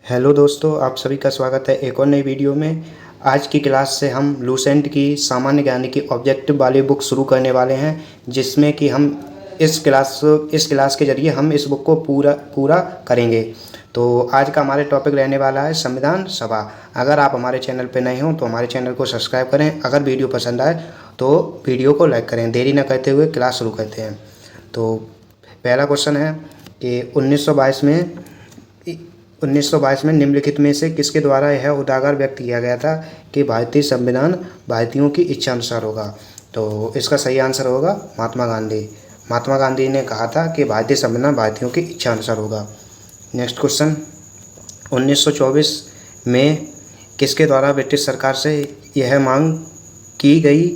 Hello दोस्तों, आप सभी का स्वागत है एक और नई वीडियो में। आज की क्लास से हम लूसेंट की सामान्य ज्ञान की ऑब्जेक्टिव वाली बुक शुरू करने वाले हैं, जिसमें कि हम इस क्लास के जरिए हम इस बुक को पूरा पूरा करेंगे। तो आज का हमारे टॉपिक रहने वाला है संविधान सभा। अगर आप हमारे चैनल पर नए हों तो हमारे चैनल को सब्सक्राइब करें। अगर वीडियो पसंद आए तो वीडियो को लाइक करें। देरी न करते हुए क्लास शुरू करते हैं। तो पहला क्वेश्चन है कि 1922 में निम्नलिखित में से किसके द्वारा यह उजागर व्यक्त किया गया था कि भारतीय संविधान भारतीयों की इच्छा अनुसार होगा। तो इसका सही आंसर होगा महात्मा गांधी। महात्मा गांधी ने कहा था कि भारतीय संविधान भारतीयों की इच्छा अनुसार होगा। नेक्स्ट क्वेश्चन, 1924 में किसके द्वारा ब्रिटिश सरकार से यह मांग की गई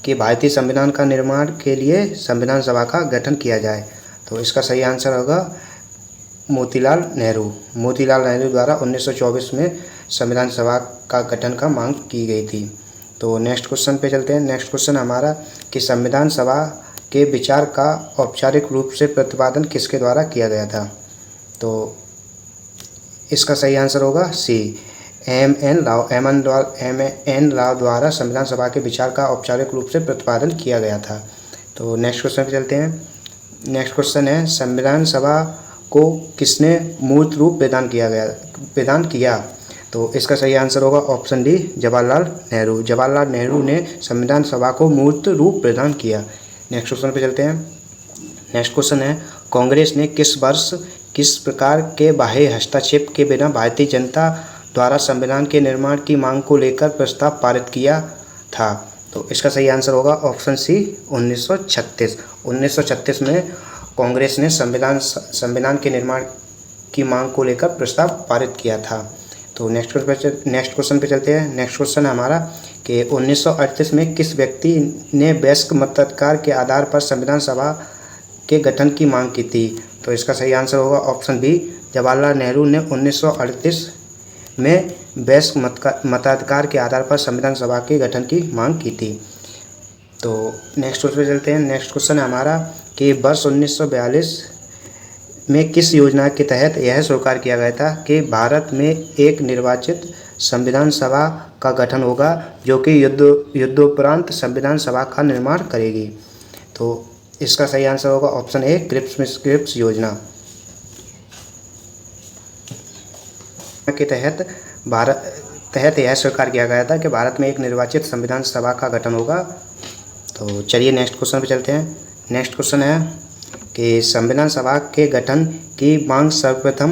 कि भारतीय संविधान का निर्माण के लिए संविधान सभा का गठन किया जाए। तो इसका सही आंसर होगा मोतीलाल नेहरू। मोतीलाल नेहरू द्वारा 1924 में संविधान सभा का गठन का मांग की गई थी। तो नेक्स्ट क्वेश्चन पे चलते हैं। नेक्स्ट क्वेश्चन हमारा कि संविधान सभा के विचार का औपचारिक रूप से प्रतिपादन किसके द्वारा किया गया था। तो इसका सही आंसर होगा सी, एम एन राव द्वारा संविधान सभा के विचार का औपचारिक रूप से प्रतिपादन किया गया था। तो नेक्स्ट क्वेश्चन पे चलते हैं। नेक्स्ट क्वेश्चन है संविधान सभा को किसने मूर्त रूप प्रदान किया। तो इसका सही आंसर होगा ऑप्शन डी, जवाहरलाल नेहरू। जवाहरलाल नेहरू ने संविधान सभा को मूर्त रूप प्रदान किया। नेक्स्ट क्वेश्चन पे चलते हैं। नेक्स्ट क्वेश्चन है कांग्रेस ने किस वर्ष किस प्रकार के बाह्य हस्तक्षेप के बिना भारतीय जनता द्वारा संविधान के निर्माण की मांग को लेकर प्रस्ताव पारित किया था। तो इसका सही आंसर होगा ऑप्शन सी, 1936। 1936 में कांग्रेस ने संविधान के निर्माण की मांग को लेकर प्रस्ताव पारित किया था। तो नेक्स्ट क्वेश्चन पे चलते हैं। नेक्स्ट क्वेश्चन है हमारा कि 1938 में किस व्यक्ति ने वयस्क मताधिकार के आधार पर संविधान सभा के गठन की मांग की थी। तो इसका सही आंसर होगा ऑप्शन बी, जवाहरलाल नेहरू ने 1938 में वयस्क मताधिकार के आधार पर संविधान सभा के गठन की मांग की थी। तो नेक्स्ट क्वेश्चन पे चलते हैं। नेक्स्ट क्वेश्चन है हमारा कि वर्ष 1942 में किस योजना के तहत यह स्वीकार किया गया था कि भारत में एक निर्वाचित संविधान सभा का गठन होगा जो कि युद्धोपरांत संविधान सभा का निर्माण करेगी। तो इसका सही आंसर होगा ऑप्शन ए, क्रिप्स योजना के तहत यह स्वीकार किया गया था कि भारत में एक निर्वाचित संविधान सभा का गठन होगा। तो चलिए नेक्स्ट क्वेश्चन पे चलते हैं। नेक्स्ट क्वेश्चन है कि संविधान सभा के गठन की मांग सर्वप्रथम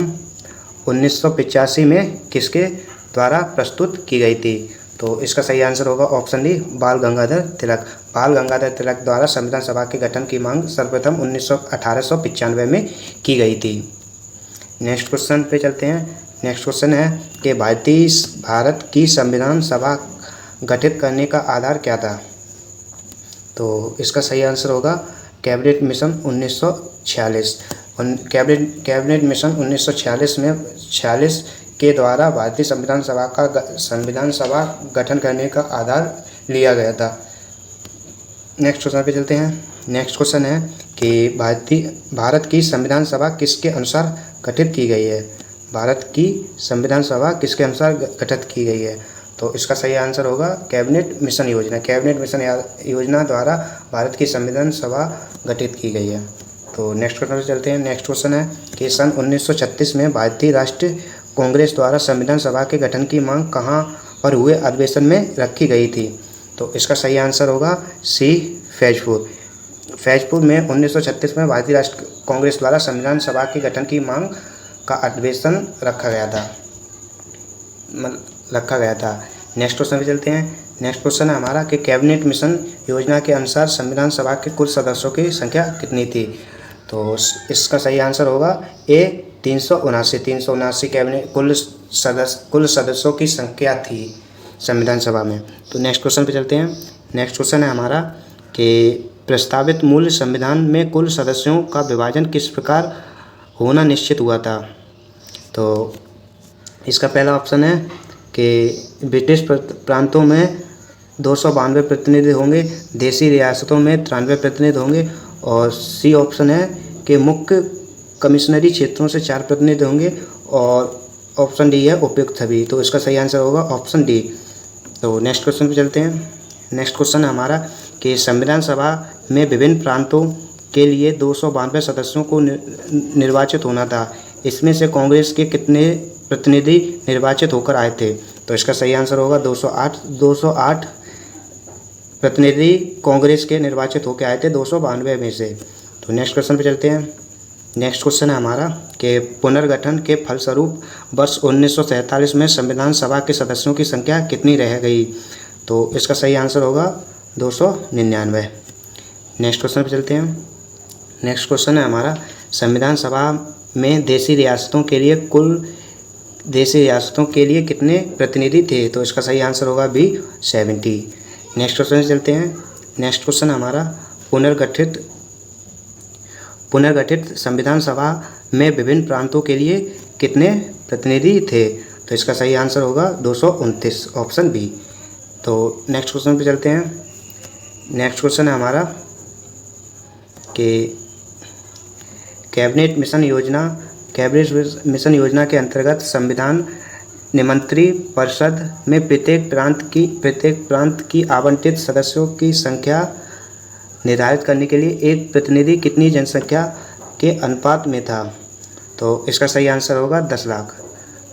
1985 में किसके द्वारा प्रस्तुत की गई थी। तो इसका सही आंसर होगा ऑप्शन डी, बाल गंगाधर तिलक। बाल गंगाधर तिलक द्वारा संविधान सभा के गठन की मांग सर्वप्रथम 1895 में की गई थी। नेक्स्ट क्वेश्चन पे चलते हैं। नेक्स्ट क्वेश्चन है कि भारत की संविधान सभा गठित करने का आधार क्या था। तो इसका सही आंसर होगा कैबिनेट मिशन 1946। कैबिनेट मिशन 1946 में 46 के द्वारा भारतीय संविधान सभा गठन करने का आधार लिया गया था। नेक्स्ट क्वेश्चन पे चलते हैं। नेक्स्ट क्वेश्चन है कि भारत की संविधान सभा किसके अनुसार गठित की गई है। भारत की संविधान सभा किसके अनुसार गठित की गई है। तो इसका सही आंसर होगा कैबिनेट मिशन योजना। कैबिनेट मिशन योजना द्वारा भारत की संविधान सभा गठित की गई है। तो नेक्स्ट क्वेश्चन पे चलते हैं। नेक्स्ट क्वेश्चन है कि सन 1936 में भारतीय राष्ट्रीय कांग्रेस द्वारा संविधान सभा के गठन की मांग कहाँ पर हुए अधिवेशन में रखी गई थी। तो इसका सही आंसर होगा सी, फैजपुर। फैजपुर में 1936 में भारतीय राष्ट्रीय कांग्रेस द्वारा संविधान सभा के गठन की मांग का अधिवेशन रखा गया था। नेक्स्ट क्वेश्चन पे चलते हैं। नेक्स्ट क्वेश्चन है हमारा कि कैबिनेट मिशन योजना के अनुसार संविधान सभा के कुल सदस्यों की संख्या कितनी थी। तो इसका सही आंसर होगा ए, 379 कैबिनेट कुल सदस्यों की संख्या थी संविधान सभा में। तो नेक्स्ट क्वेश्चन पे चलते हैं। नेक्स्ट क्वेश्चन है हमारा कि प्रस्तावित मूल संविधान में कुल सदस्यों का विभाजन किस प्रकार होना निश्चित हुआ था। तो इसका पहला ऑप्शन है कि ब्रिटिश प्रांतों में 292 प्रतिनिधि होंगे, देशी रियासतों में 93 प्रतिनिधि होंगे, और सी ऑप्शन है कि मुख्य कमिश्नरी क्षेत्रों से 4 प्रतिनिधि होंगे और ऑप्शन डी है उपयुक्त सभी, तो इसका सही आंसर होगा ऑप्शन डी। तो नेक्स्ट क्वेश्चन पे चलते हैं। नेक्स्ट क्वेश्चन है हमारा कि संविधान सभा में विभिन्न प्रांतों के लिए 292 सदस्यों को निर्वाचित होना था। इसमें से कांग्रेस के कितने प्रतिनिधि निर्वाचित होकर आए थे? तो इसका सही आंसर होगा 208 प्रतिनिधि कांग्रेस के निर्वाचित होकर आए थे 292 में से। तो नेक्स्ट क्वेश्चन पे चलते हैं। नेक्स्ट क्वेश्चन है हमारा कि पुनर्गठन के फलस्वरूप वर्ष 1947 में संविधान सभा के सदस्यों की संख्या कितनी रह गई? तो इसका सही आंसर होगा 299। नेक्स्ट क्वेश्चन पे चलते हैं। नेक्स्ट क्वेश्चन है हमारा संविधान सभा में देशी रियासतों के लिए कितने प्रतिनिधि थे? तो इसका सही आंसर होगा बी 70। नेक्स्ट क्वेश्चन से चलते हैं। नेक्स्ट क्वेश्चन हमारा पुनर्गठित संविधान सभा में विभिन्न प्रांतों के लिए कितने प्रतिनिधि थे? तो इसका सही आंसर होगा 229, ऑप्शन बी। तो नेक्स्ट क्वेश्चन पे चलते हैं। नेक्स्ट क्वेश्चन है हमारा कि कैबिनेट मिशन योजना के अंतर्गत संविधान निमंत्री परिषद में प्रत्येक प्रांत की आवंटित सदस्यों की संख्या निर्धारित करने के लिए एक प्रतिनिधि कितनी जनसंख्या के अनुपात में था? तो इसका सही आंसर होगा 10 लाख।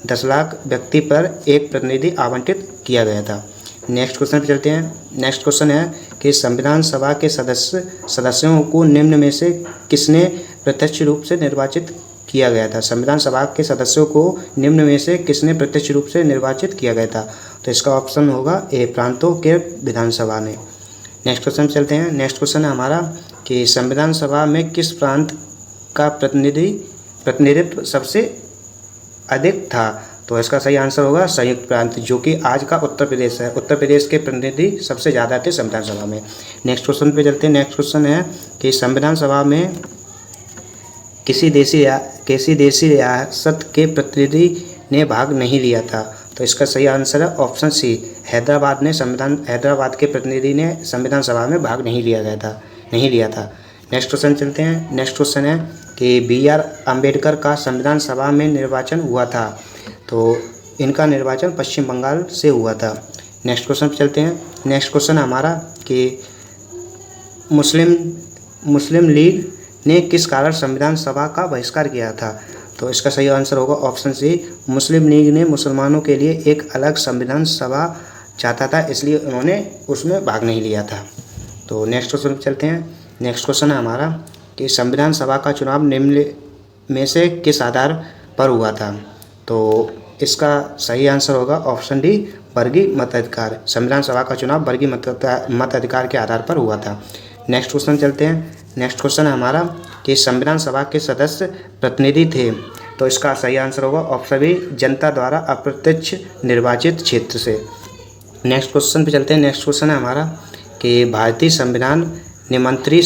10 लाख व्यक्ति पर एक प्रतिनिधि आवंटित किया गया था। नेक्स्ट क्वेश्चन पे चलते हैं। नेक्स्ट क्वेश्चन है कि संविधान सभा के सदस्यों को निम्न में से किसने प्रत्यक्ष रूप से निर्वाचित किया गया था? संविधान सभा के सदस्यों को निम्न में से किसने प्रत्यक्ष रूप से निर्वाचित किया गया था? तो इसका ऑप्शन होगा ए, प्रांतों के विधानसभा ने। नेक्स्ट क्वेश्चन चलते हैं। नेक्स्ट क्वेश्चन है हमारा कि संविधान सभा में किस प्रांत का प्रतिनिधित्व सबसे अधिक था? तो इसका सही आंसर होगा संयुक्त प्रांत, जो कि आज का उत्तर प्रदेश है। उत्तर प्रदेश के प्रतिनिधि सबसे ज़्यादा थे संविधान सभा में। नेक्स्ट क्वेश्चन पे चलते हैं। नेक्स्ट क्वेश्चन है कि संविधान सभा में किसी देशी रियासत के प्रतिनिधि ने भाग नहीं लिया था? तो इसका सही आंसर है ऑप्शन सी, हैदराबाद के प्रतिनिधि ने संविधान सभा में भाग नहीं लिया था। नेक्स्ट क्वेश्चन चलते हैं। नेक्स्ट क्वेश्चन है कि BR अम्बेडकर का संविधान सभा में निर्वाचन हुआ था? तो इनका निर्वाचन पश्चिम बंगाल से हुआ था। नेक्स्ट क्वेश्चन पे चलते हैं। नेक्स्ट क्वेश्चन हमारा कि मुस्लिम लीग ने किस कारण संविधान सभा का बहिष्कार किया था? तो इसका सही आंसर होगा ऑप्शन सी, मुस्लिम लीग ने मुसलमानों के लिए एक अलग संविधान सभा चाहता था, इसलिए उन्होंने उसमें भाग नहीं लिया था। तो नेक्स्ट क्वेश्चन पे चलते हैं। नेक्स्ट क्वेश्चन है हमारा कि संविधान सभा का चुनाव निम्न में से किस आधार पर हुआ था? तो इसका सही आंसर होगा ऑप्शन डी, वर्गीय मताधिकार। संविधान सभा का चुनाव वर्गीय मताधिकार के आधार पर हुआ था। नेक्स्ट क्वेश्चन चलते हैं। नेक्स्ट क्वेश्चन है हमारा कि संविधान सभा के सदस्य प्रतिनिधि थे? तो इसका सही आंसर होगा ऑप्शन बी, जनता द्वारा अप्रत्यक्ष निर्वाचित क्षेत्र से। नेक्स्ट क्वेश्चन पे चलते हैं। नेक्स्ट क्वेश्चन है हमारा कि भारतीय संविधान निमंत्री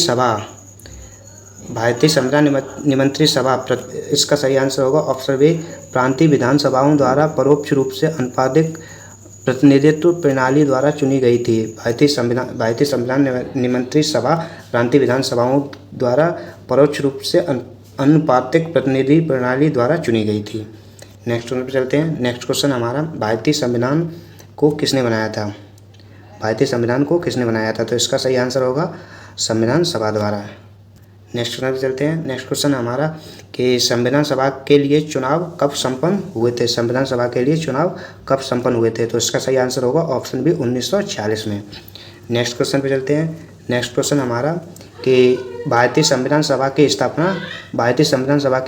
सभा इसका सही आंसर होगा ऑप्शन बी, प्रांतीय विधानसभाओं द्वारा परोक्ष रूप से अनुपातिक प्रतिनिधित्व प्रणाली द्वारा चुनी गई थी। भारतीय संविधान निमंत्री सभा प्रांतीय विधानसभाओं द्वारा परोक्ष रूप से अनुपातिक प्रतिनिधि प्रणाली द्वारा चुनी गई थी। नेक्स्ट क्वेश्चन पर चलते हैं। नेक्स्ट क्वेश्चन हमारा भारतीय संविधान को किसने बनाया था? तो इसका सही आंसर होगा संविधान सभा द्वारा। नेक्स्ट क्वेश्चन पे चलते हैं। नेक्स्ट क्वेश्चन हमारा कि संविधान सभा के लिए चुनाव कब संपन्न हुए थे? तो इसका सही आंसर होगा ऑप्शन बी, 1946 में। नेक्स्ट क्वेश्चन पे चलते हैं। नेक्स्ट क्वेश्चन हमारा कि भारतीय संविधान सभा की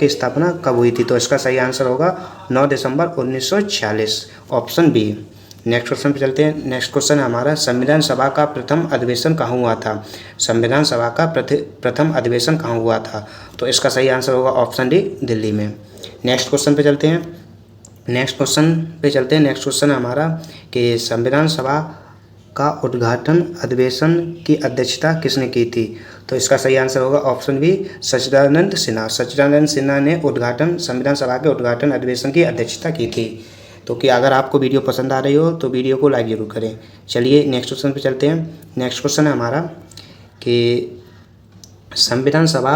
स्थापना कब हुई थी? तो इसका सही आंसर होगा 9 दिसंबर 1946, ऑप्शन बी। नेक्स्ट क्वेश्चन पे चलते हैं। नेक्स्ट क्वेश्चन है हमारा संविधान सभा का प्रथम अधिवेशन कहाँ हुआ था? तो इसका सही आंसर होगा ऑप्शन डी, दिल्ली में। नेक्स्ट क्वेश्चन पे चलते हैं। नेक्स्ट क्वेश्चन है हमारा कि संविधान सभा का उद्घाटन अधिवेशन की अध्यक्षता किसने की थी? तो इसका सही आंसर होगा ऑप्शन बी, सच्चिदानंद सिन्हा ने संविधान सभा के उद्घाटन अधिवेशन की अध्यक्षता की थी। तो कि अगर आपको वीडियो पसंद आ रही हो तो वीडियो को लाइक जरूर करें। चलिए नेक्स्ट क्वेश्चन पे चलते हैं। नेक्स्ट क्वेश्चन है हमारा कि संविधान सभा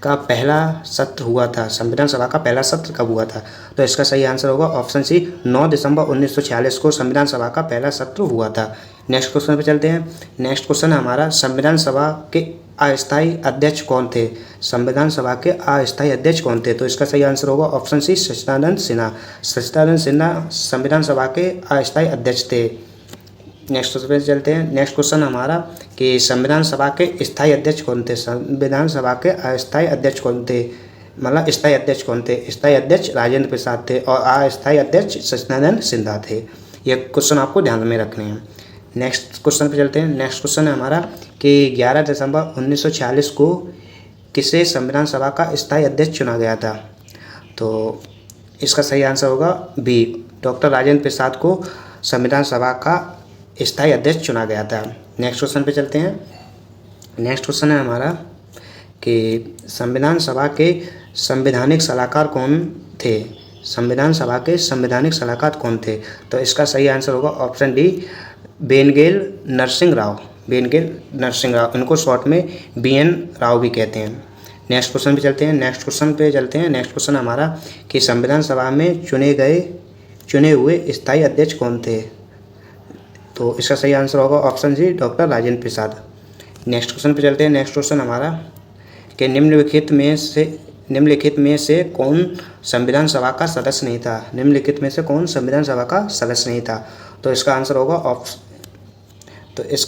का पहला सत्र हुआ था? संविधान सभा का पहला सत्र कब हुआ था? तो इसका सही आंसर होगा ऑप्शन सी, 9 दिसंबर 1946 को संविधान सभा का पहला सत्र हुआ था। नेक्स्ट क्वेश्चन पे चलते हैं। नेक्स्ट क्वेश्चन है हमारा, संविधान सभा के अस्थायी अध्यक्ष कौन थे? संविधान सभा के अस्थायी अध्यक्ष कौन थे? तो इसका सही आंसर होगा ऑप्शन सी, सच्चिदानंद सिन्हा। सच्चिदानंद सिन्हा संविधान सभा के अस्थायी अध्यक्ष थे। नेक्स्ट क्वेश्चन पे चलते हैं। नेक्स्ट क्वेश्चन हमारा कि संविधान सभा के स्थायी अध्यक्ष कौन थे? संविधान सभा के अस्थायी अध्यक्ष कौन थे? मतलब स्थायी अध्यक्ष कौन थे? स्थायी अध्यक्ष राजेंद्र प्रसाद थे और अस्थायी अध्यक्ष सच्चिदानंद सिन्हा थे। ये क्वेश्चन आपको ध्यान में रखने हैं। नेक्स्ट क्वेश्चन पे चलते हैं। नेक्स्ट क्वेश्चन है हमारा कि 11 दिसंबर 1946 को किसे संविधान सभा का स्थायी अध्यक्ष चुना गया था? तो इसका सही आंसर होगा बी, डॉक्टर राजेंद्र प्रसाद को संविधान सभा का स्थायी अध्यक्ष चुना गया था। नेक्स्ट क्वेश्चन पे चलते हैं। नेक्स्ट क्वेश्चन है हमारा कि संविधान सभा के संवैधानिक सलाहकार कौन थे? संविधान सभा के संवैधानिक सलाहकार कौन थे? तो इसका सही आंसर होगा ऑप्शन डी, बेनगेल नरसिंह राव। बेनगेल नरसिंह राव, इनको शॉर्ट में BN राव भी कहते हैं। नेक्स्ट क्वेश्चन पे चलते हैं। नेक्स्ट क्वेश्चन हमारा कि संविधान सभा में चुने हुए स्थायी अध्यक्ष कौन थे? तो इसका सही आंसर होगा option C, doctor Rajendra Prasad. Next question पे चलते हैं। नेक्स्ट क्वेश्चन हमारा कि निम्नलिखित में से कौन संविधान सभा का सदस्य नहीं था? निम्नलिखित में से कौन संविधान सभा का सदस्य नहीं था? तो इसका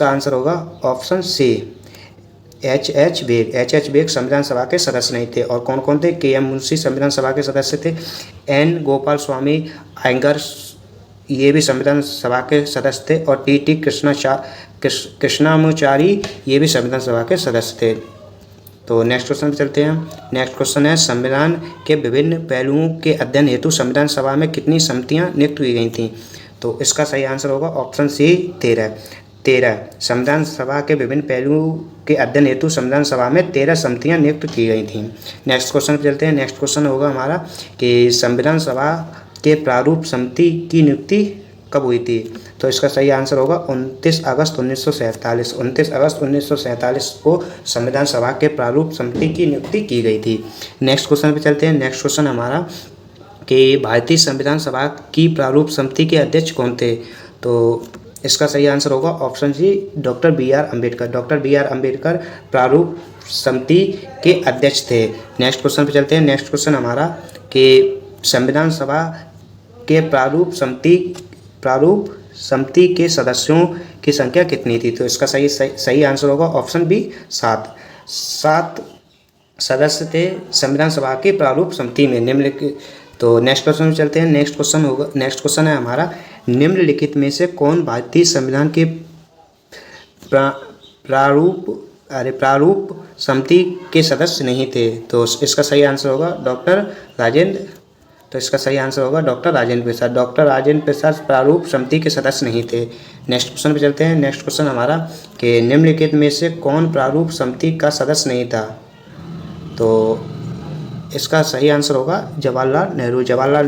आंसर होगा ऑप्शन सी, H.H. बेग संविधान सभा के सदस्य नहीं थे। और कौन कौन थे? KM मुंशी संविधान सभा के सदस्य थे। N. गोपाल स्वामी अयंगार, ये भी संविधान सभा के सदस्य थे। और T.T. कृष्णामाचारी, ये भी संविधान सभा के सदस्य थे। तो नेक्स्ट क्वेश्चन पे चलते हैं। नेक्स्ट क्वेश्चन है, संविधान के विभिन्न पहलुओं के अध्ययन हेतु संविधान सभा में कितनी समितियां नियुक्त की गई थीं? तो इसका सही आंसर होगा ऑप्शन सी, 13। संविधान सभा के विभिन्न पहलुओं के अध्ययन हेतु संविधान सभा में 13 समितियां नियुक्त की गई थीं। नेक्स्ट क्वेश्चन पे चलते हैं। नेक्स्ट क्वेश्चन होगा हमारा कि संविधान सभा के प्रारूप समिति की नियुक्ति कब हुई थी? तो इसका सही आंसर होगा 29 अगस्त 1947। 29 अगस्त 1947 को संविधान सभा के प्रारूप समिति की नियुक्ति की गई थी। नेक्स्ट क्वेश्चन पे चलते हैं। नेक्स्ट क्वेश्चन हमारा कि भारतीय संविधान सभा की प्रारूप समिति के अध्यक्ष कौन थे? तो इसका सही आंसर होगा option C, doctor B.R. Ambedkar. Doctor B.R. Ambedkar प्रारूप समिति के अध्यक्ष थे। नेक्स्ट क्वेश्चन पे चलते हैं। नेक्स्ट क्वेश्चन हमारा कि संविधान सभा के प्रारूप समिति के सदस्यों की संख्या कितनी थी? तो इसका सही आंसर होगा ऑप्शन बी, 7 सदस्य थे संविधान सभा की प्रारूप समिति में निम्नलिखित। तो नेक्स्ट क्वेश्चन में चलते हैं। नेक्स्ट क्वेश्चन है हमारा, निम्नलिखित में से कौन भारतीय संविधान के प्रारूप समिति के सदस्य नहीं थे? तो इसका सही आंसर होगा डॉक्टर राजेंद्र प्रसाद। डॉक्टर राजेंद्र प्रसाद प्रारूप समिति के सदस्य नहीं थे। नेक्स्ट क्वेश्चन पे चलते हैं। नेक्स्ट क्वेश्चन हमारा कि निम्नलिखित में से कौन प्रारूप समिति का सदस्य नहीं था? तो इसका सही आंसर होगा जवाहरलाल नेहरू। जवाहरलाल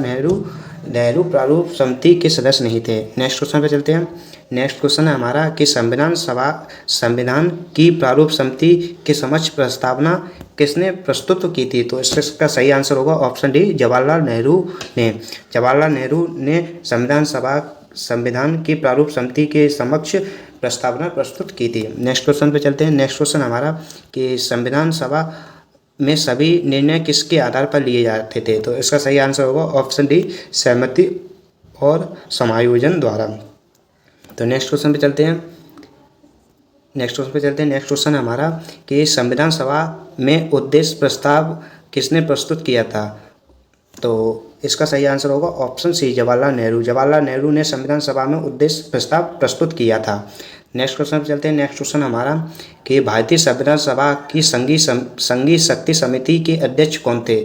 नेहरू प्रारूप समिति के सदस्य नहीं थे। नेक्स्ट क्वेश्चन पे चलते हैं। नेक्स्ट क्वेश्चन है हमारा कि संविधान की प्रारूप समिति के समक्ष प्रस्तावना किसने प्रस्तुत की थी? तो इसका सही आंसर होगा ऑप्शन डी, जवाहरलाल नेहरू ने संविधान की प्रारूप समिति के समक्ष प्रस्तावना प्रस्तुत की थी। नेक्स्ट क्वेश्चन पे चलते हैं। नेक्स्ट क्वेश्चन हमारा कि संविधान सभा में सभी निर्णय किसके आधार पर लिए जाते थे? तो इसका सही आंसर होगा ऑप्शन डी, सहमति और समायोजन द्वारा। तो नेक्स्ट क्वेश्चन पे चलते हैं। नेक्स्ट क्वेश्चन है हमारा कि संविधान सभा में उद्देश्य प्रस्ताव किसने प्रस्तुत किया था? तो इसका सही आंसर होगा ऑप्शन सी, जवाहरलाल नेहरू। जवाहरलाल नेहरू ने संविधान सभा में उद्देश्य प्रस्ताव प्रस्तुत किया था। नेक्स्ट क्वेश्चन पे चलते हैं। नेक्स्ट क्वेश्चन हमारा कि भारतीय संविधान सभा की संघीय शक्ति समिति के अध्यक्ष कौन थे?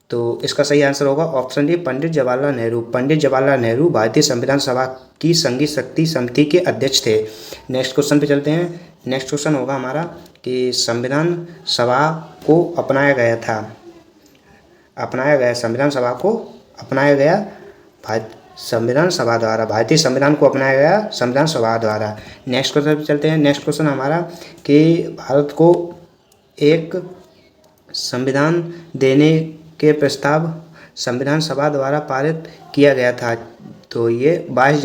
तो इसका सही आंसर होगा ऑप्शन डी, पंडित जवाहरलाल नेहरू। पंडित जवाहरलाल नेहरू भारतीय संविधान सभा की संघीय शक्ति समिति के अध्यक्ष थे। नेक्स्ट क्वेश्चन पे चलते हैं। नेक्स्ट क्वेश्चन होगा हमारा कि संविधान सभा को अपनाया गया संविधान सभा द्वारा, भारतीय संविधान को अपनाया गया संविधान सभा द्वारा। नेक्स्ट क्वेश्चन पे चलते हैं। नेक्स्ट क्वेश्चन हमारा कि भारत को एक संविधान देने के प्रस्ताव संविधान सभा द्वारा पारित किया गया था। तो ये 22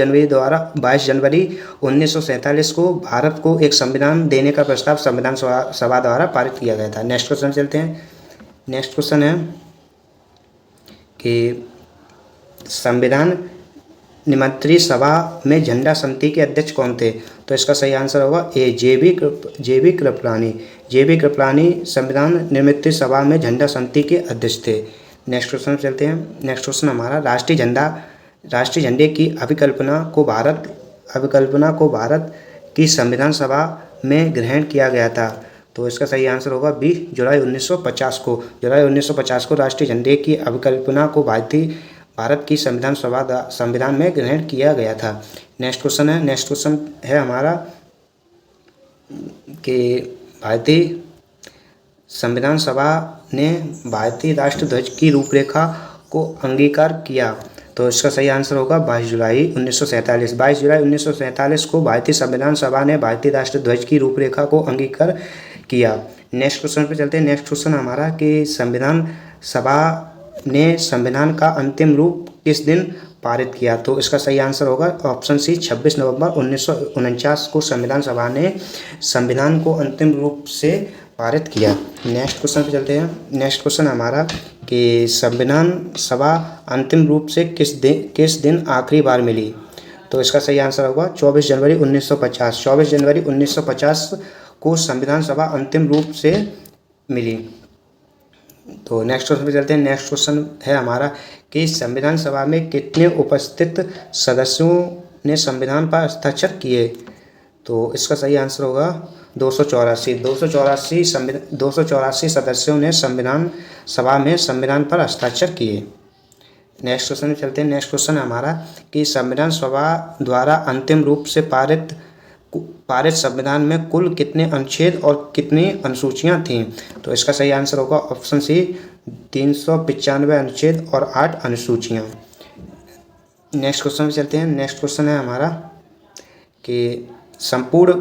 जनवरी 1947 को भारत को एक संविधान देने का प्रस्ताव संविधान सभा द्वारा पारित किया गया था। नेक्स्ट क्वेश्चन चलते हैं। नेक्स्ट क्वेश्चन है कि संविधान निमंत्री सभा में झंडा समिति के अध्यक्ष कौन थे? तो इसका सही आंसर होगा ए, जे बी कृपलानी। जे.बी. कृपलानी संविधान निमंत्री सभा में झंडा समिति के अध्यक्ष थे। नेक्स्ट क्वेश्चन चलते हैं। नेक्स्ट क्वेश्चन हमारा राष्ट्रीय झंडे की अभिकल्पना को भारत की संविधान सभा में ग्रहण किया गया था। तो इसका सही आंसर होगा बी, जुलाई 1950 को। जुलाई 1950 को राष्ट्रीय झंडे की अभिकल्पना को भारत की संविधान में ग्रहण किया गया था। नेक्स्ट क्वेश्चन है हमारा कि भारतीय संविधान सभा ने भारतीय राष्ट्रध्वज की रूपरेखा को अंगीकार किया। तो इसका सही आंसर होगा 22 जुलाई 1947। 22 जुलाई 1947 को भारतीय संविधान सभा ने भारतीय राष्ट्रध्वज की रूपरेखा को अंगीकार किया। नेक्स्ट क्वेश्चन पे चलते हैं। नेक्स्ट क्वेश्चन हमारा कि संविधान सभा ने संविधान का अंतिम रूप किस दिन पारित किया? तो इसका सही आंसर होगा ऑप्शन सी, 26 नवंबर 1949 को संविधान सभा ने संविधान को अंतिम रूप से पारित किया। नेक्स्ट क्वेश्चन पे चलते हैं। नेक्स्ट क्वेश्चन हमारा कि संविधान सभा अंतिम रूप से किस दिन आखिरी बार मिली? तो इसका सही आंसर होगा 24 जनवरी 1950। 24 जनवरी 1950 को संविधान सभा अंतिम रूप से मिली। तो नेक्स्ट क्वेश्चन पे चलते हैं। नेक्स्ट क्वेश्चन है हमारा कि संविधान सभा में कितने उपस्थित सदस्यों ने संविधान पर हस्ताक्षर किए? तो इसका सही आंसर होगा 284 सदस्यों ने संविधान सभा में संविधान पर हस्ताक्षर किए। नेक्स्ट क्वेश्चन में चलते हैं। नेक्स्ट क्वेश्चन हमारा कि संविधान सभा द्वारा अंतिम रूप से पारित संविधान में कुल कितने अनुच्छेद और कितनी अनुसूचियां थीं? तो इसका सही आंसर होगा ऑप्शन सी, 395 अनुच्छेद और 8 अनुसूचियां। नेक्स्ट क्वेश्चन में चलते हैं। नेक्स्ट क्वेश्चन है हमारा कि संपूर्ण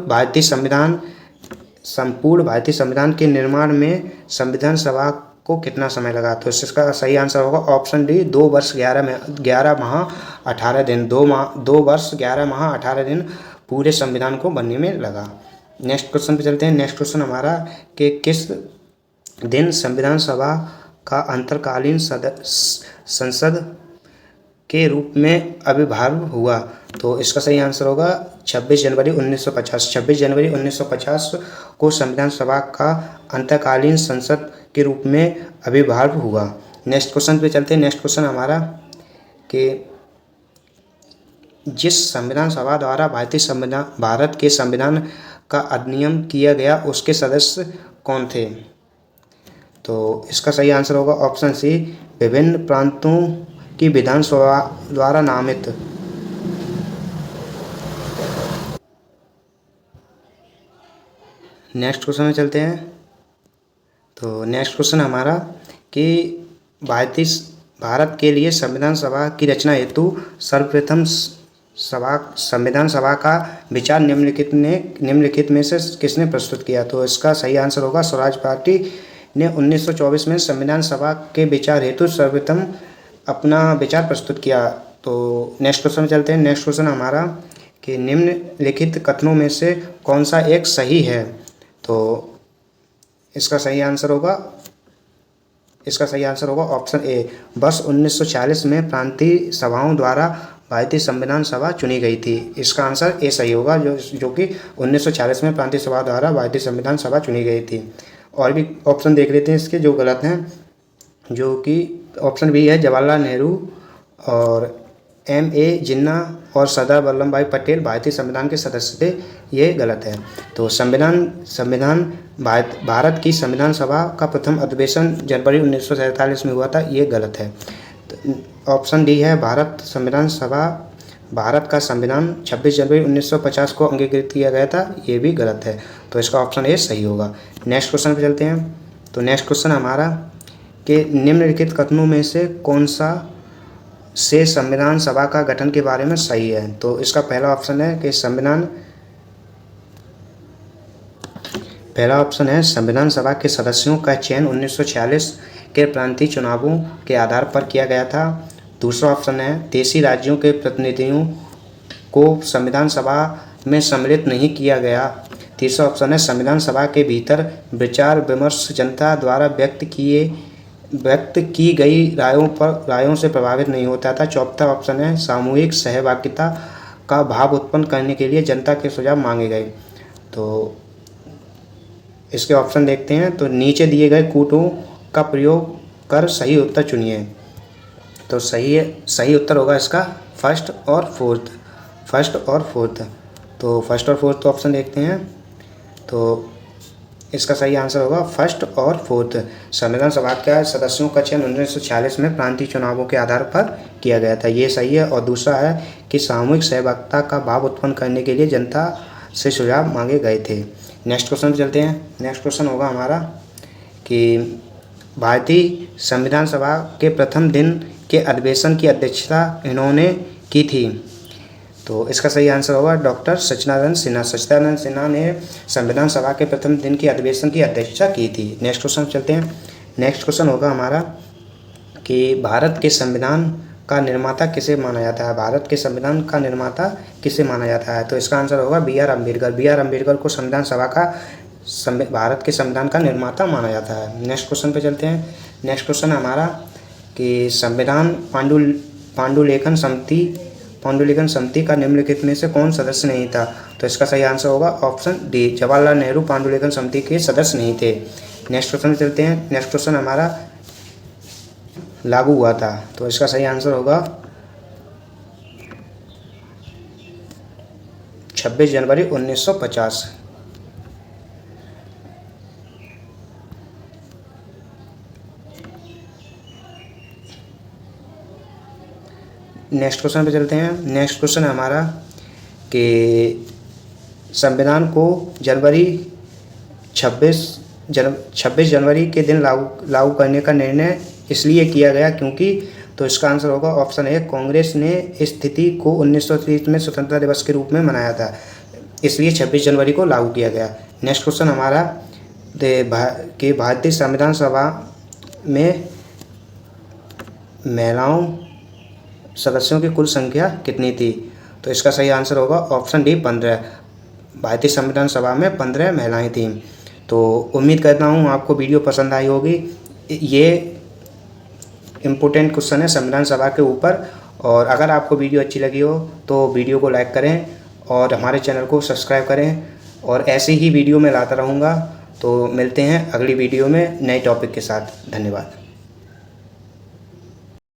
भारतीय संविधान के निर्माण में संविधान सभा को कितना समय लगा? तो इसका सही आंसर होगा ऑप्शन डी, 2 वर्ष 11 माह 18 दिन। 2 वर्ष 11 माह 18 दिन पूरे संविधान को बनने में लगा। नेक्स्ट क्वेश्चन पे चलते हैं। नेक्स्ट क्वेश्चन हमारा कि किस दिन संविधान सभा का अंतरकालीन संसद के रूप में आविर्भाव हुआ? तो इसका सही आंसर होगा 26 जनवरी 1950। 26 जनवरी 1950 को संविधान सभा का अंतरकालीन संसद के रूप में आविर्भाव हुआ। नेक्स्ट क्वेश्चन पे चलते हैं। नेक्स्ट क्वेश्चन हमारा कि जिस संविधान सभा द्वारा भारत के संविधान का अधिनियम किया गया उसके सदस्य कौन थे? तो इसका सही आंसर होगा ऑप्शन सी, विभिन्न प्रांतों की विधानसभा द्वारा नामित। नेक्स्ट क्वेश्चन में चलते हैं। तो नेक्स्ट क्वेश्चन हमारा कि भारत के लिए संविधान सभा की रचना हेतु सर्वप्रथम संविधान सभा का विचार निम्नलिखित में से किसने प्रस्तुत किया? तो इसका सही आंसर होगा स्वराज पार्टी ने 1924 में संविधान सभा के विचार हेतु सर्वप्रथम अपना विचार प्रस्तुत किया। तो नेक्स्ट क्वेश्चन में चलते हैं। नेक्स्ट क्वेश्चन हमारा कि निम्नलिखित कथनों में से कौन सा एक सही है? तो इसका सही आंसर होगा ऑप्शन ए, वर्ष 1940 में प्रांतीय सभाओं द्वारा भारतीय संविधान सभा चुनी गई थी। इसका आंसर ए सही होगा, जो कि 1940 में प्रांतीय सभा द्वारा भारतीय संविधान सभा चुनी गई थी। और भी ऑप्शन देख लेते हैं इसके जो गलत हैं, जो कि ऑप्शन बी है, जवाहरलाल नेहरू और M.A. जिन्ना और सरदार वल्लभ भाई पटेल भारतीय संविधान के सदस्य थे। ये गलत है। तो भारत की संविधान सभा का प्रथम अधिवेशन जनवरी 1947 में हुआ था। ये गलत है। तो ऑप्शन डी है, भारत का संविधान 26 जनवरी 1950 को अंगीकृत किया गया था। ये भी गलत है। तो इसका ऑप्शन ए सही होगा। नेक्स्ट क्वेश्चन पे चलते हैं। तो नेक्स्ट क्वेश्चन हमारा कि निम्नलिखित कथनों में से कौन सा से संविधान सभा का गठन के बारे में सही है? तो इसका पहला ऑप्शन है कि पहला ऑप्शन है संविधान सभा के सदस्यों का चयन 1946 के प्रांतीय चुनावों के आधार पर किया गया था। दूसरा ऑप्शन है देशी राज्यों के प्रतिनिधियों को संविधान सभा में सम्मिलित नहीं किया गया। तीसरा ऑप्शन है संविधान सभा के भीतर विचार विमर्श जनता द्वारा व्यक्त की गई रायों से प्रभावित नहीं होता था। चौथा ऑप्शन है सामूहिक सहभागिता का भाव उत्पन्न करने के लिए जनता के सुझाव मांगे गए। तो इसके ऑप्शन देखते हैं। तो नीचे दिए गए कूटों का प्रयोग कर सही उत्तर चुनिए। तो सही उत्तर होगा इसका फर्स्ट और फोर्थ। तो फर्स्ट और फोर्थ ऑप्शन देखते हैं। तो इसका सही आंसर होगा फर्स्ट और फोर्थ। संविधान सभा के सदस्यों का चयन 1946 में प्रांतीय चुनावों के आधार पर किया गया था, ये सही है। और दूसरा है कि सामूहिक सहभागिता का भाव उत्पन्न करने के लिए जनता से सुझाव मांगे गए थे। नेक्स्ट क्वेश्चन पे चलते हैं। नेक्स्ट क्वेश्चन होगा हमारा कि भारतीय संविधान सभा के प्रथम दिन के अधिवेशन की अध्यक्षता इन्होंने की थी। तो इसका सही आंसर होगा डॉक्टर सच्चिदानंद सिन्हा। सच्चिदानंद सिन्हा ने संविधान सभा के प्रथम दिन के अधिवेशन की अध्यक्षता की थी। नेक्स्ट क्वेश्चन चलते हैं। नेक्स्ट क्वेश्चन होगा हमारा कि भारत के संविधान का निर्माता किसे माना जाता है। भारत के संविधान का निर्माता किसे माना जाता है। तो इसका आंसर होगा B.R. अम्बेडकर। B.R. अम्बेडकर को संविधान सभा का भारत के संविधान का निर्माता माना जाता है। नेक्स्ट क्वेश्चन पे चलते हैं। नेक्स्ट क्वेश्चन हमारा कि संविधान पांडुलेखन समिति का निम्नलिखित में से कौन सदस्य नहीं था। तो इसका सही आंसर होगा ऑप्शन डी, जवाहरलाल नेहरू पांडुलेखन समिति के सदस्य नहीं थे। नेक्स्ट क्वेश्चन पे चलते हैं। नेक्स्ट क्वेश्चन हमारा लागू हुआ था। तो इसका सही आंसर होगा 26 जनवरी 1950। नेक्स्ट क्वेश्चन पे चलते हैं। नेक्स्ट क्वेश्चन है हमारा कि संविधान को 26 जनवरी के दिन लागू करने का निर्णय इसलिए किया गया क्योंकि। तो इसका आंसर होगा ऑप्शन ए, कांग्रेस ने इस तिथि को 1930 में स्वतंत्रता दिवस के रूप में मनाया था, इसलिए 26 जनवरी को लागू किया गया। नेक्स्ट क्वेश्चन हमारा कि भारतीय संविधान सभा में महिलाओं सदस्यों की कुल संख्या कितनी थी। तो इसका सही आंसर होगा ऑप्शन डी, 15। भारतीय संविधान सभा में 15 महिलाएं थीं। तो उम्मीद करता हूँ आपको वीडियो पसंद आई होगी। ये इम्पोर्टेंट क्वेश्चन है संविधान सभा के ऊपर। और अगर आपको वीडियो अच्छी लगी हो तो वीडियो को लाइक करें और हमारे चैनल को सब्सक्राइब करें। और ऐसे ही वीडियो मैं लाता रहूँगा। तो मिलते हैं अगली वीडियो में नए टॉपिक के साथ। धन्यवाद।